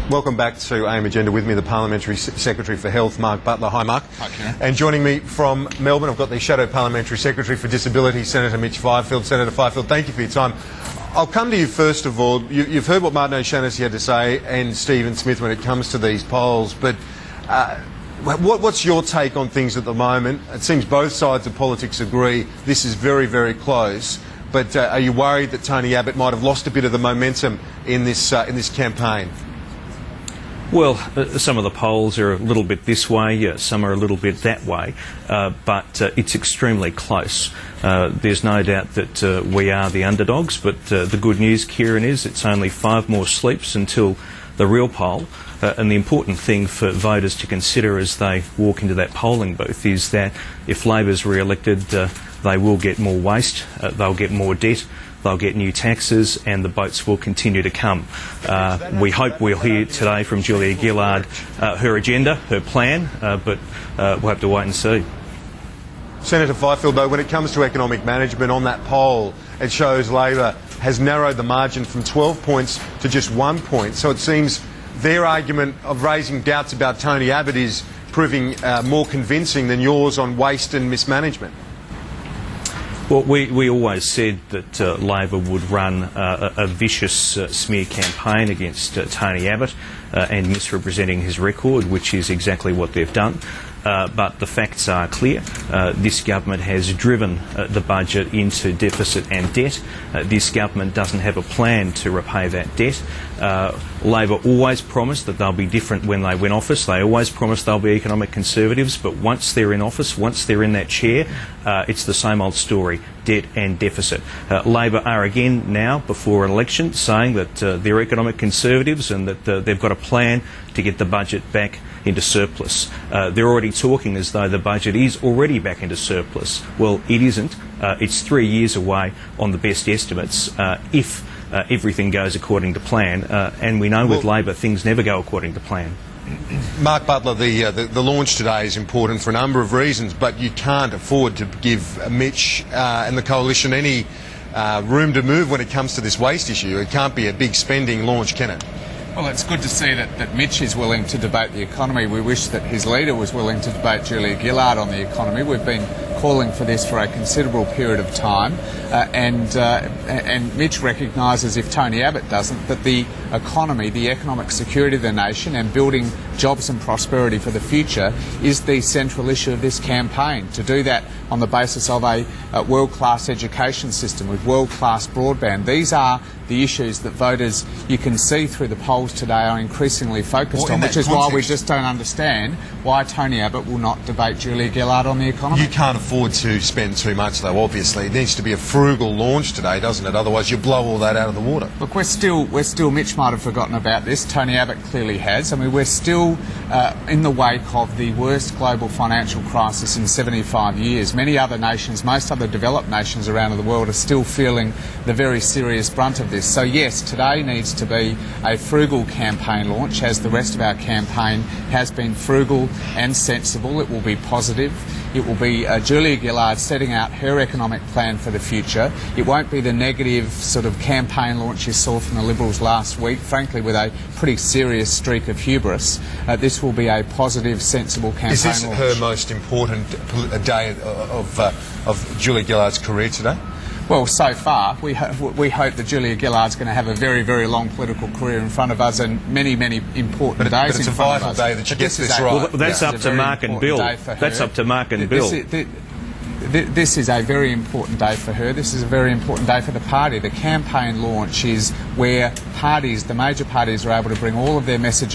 Welcome back to AIM Agenda. With me, the Parliamentary Secretary for Health, Mark Butler. Hi, Mark. Hi, Kieran. And joining me from Melbourne, I've got the Shadow Parliamentary Secretary for Disability, Senator Mitch Fifield. Senator Fifield, thank you for your time. I'll come to you first of all. You've heard what Martin O'Shannessy had to say and Stephen Smith when it comes to these polls, but what's your take on things at the moment? It seems both sides of politics agree this is very, very close. But are you worried that Tony Abbott might have lost a bit of the momentum in this campaign? Well, some of the polls are a little bit this way, some are a little bit that way, but it's extremely close. There's no doubt that we are the underdogs, but the good news, Kieran, is it's only 5 more sleeps until the real poll. And the important thing for voters to consider as they walk into that polling booth is that if Labor's re-elected, they will get more waste, they'll get more debt, they'll get new taxes, and the votes will continue to come. We hope we'll hear today from Julia Gillard her agenda, her plan, but we'll have to wait and see. Senator Fifield, though, when it comes to economic management, on that poll, it shows Labor has narrowed the margin from 12 points to just 1 point. So it seems their argument of raising doubts about Tony Abbott is proving more convincing than yours on waste and mismanagement. Well, we always said that Labor would run a vicious smear campaign against Tony Abbott and misrepresenting his record, which is exactly what they've done. But the facts are clear. This government has driven the budget into deficit and debt. This government doesn't have a plan to repay that debt. Labor always promised that they'll be different when they win office. They always promised they'll be economic conservatives, but once they're in office, once they're in that chair, it's the same old story, debt and deficit. Labor are again now, before an election, saying that they're economic conservatives and that they've got a plan to get the budget back into surplus. They're already talking as though the budget is already back into surplus. Well, it isn't. It's 3 years away on the best estimates if everything goes according to plan. And we know with Labor things never go according to plan. Mark Butler, the launch today is important for a number of reasons, but you can't afford to give Mitch and the coalition any room to move when it comes to this waste issue. It can't be a big spending launch, can it? Well, it's good to see that Mitch is willing to debate the economy. We wish that his leader was willing to debate Julia Gillard on the economy. We've been calling for this for a considerable period of time, and Mitch recognises, if Tony Abbott doesn't, that the economy, the economic security of the nation and building jobs and prosperity for the future is the central issue of this campaign. To do that on the basis of a world-class education system with world-class broadband. These are the issues that voters, you can see through the polls today, are increasingly focused on, which is why we just don't understand why Tony Abbott will not debate Julia Gillard on the economy. You can't afford to spend too much, though, obviously. It needs to be a frugal launch today, doesn't it? Otherwise you blow all that out of the water. Look, we're still, Mitch might have forgotten about this, Tony Abbott clearly has. I mean, we're still in the wake of the worst global financial crisis in 75 years. Many other nations, most other developed nations around the world, are still feeling the very serious brunt of this. So yes, today needs to be a frugal campaign launch, as the rest of our campaign has been frugal and sensible. It will be positive. It will be Julia Gillard setting out her economic plan for the future. It won't be the negative sort of campaign launch you saw from the Liberals last week, frankly with a pretty serious streak of hubris. This will be a positive, sensible campaign launch. Is this her most important day of Julia Gillard's career today? Well, so far, we hope that Julia Gillard's going to have a very, very long political career in front of us and many, many important days but it's in front of us. a vital day that she gets this right. Well, that's up to Mark and Bill. That's up to Mark and Bill. This is a very important day for her. This is a very important day for the party. The campaign launch is where parties, the major parties, are able to bring all of their messages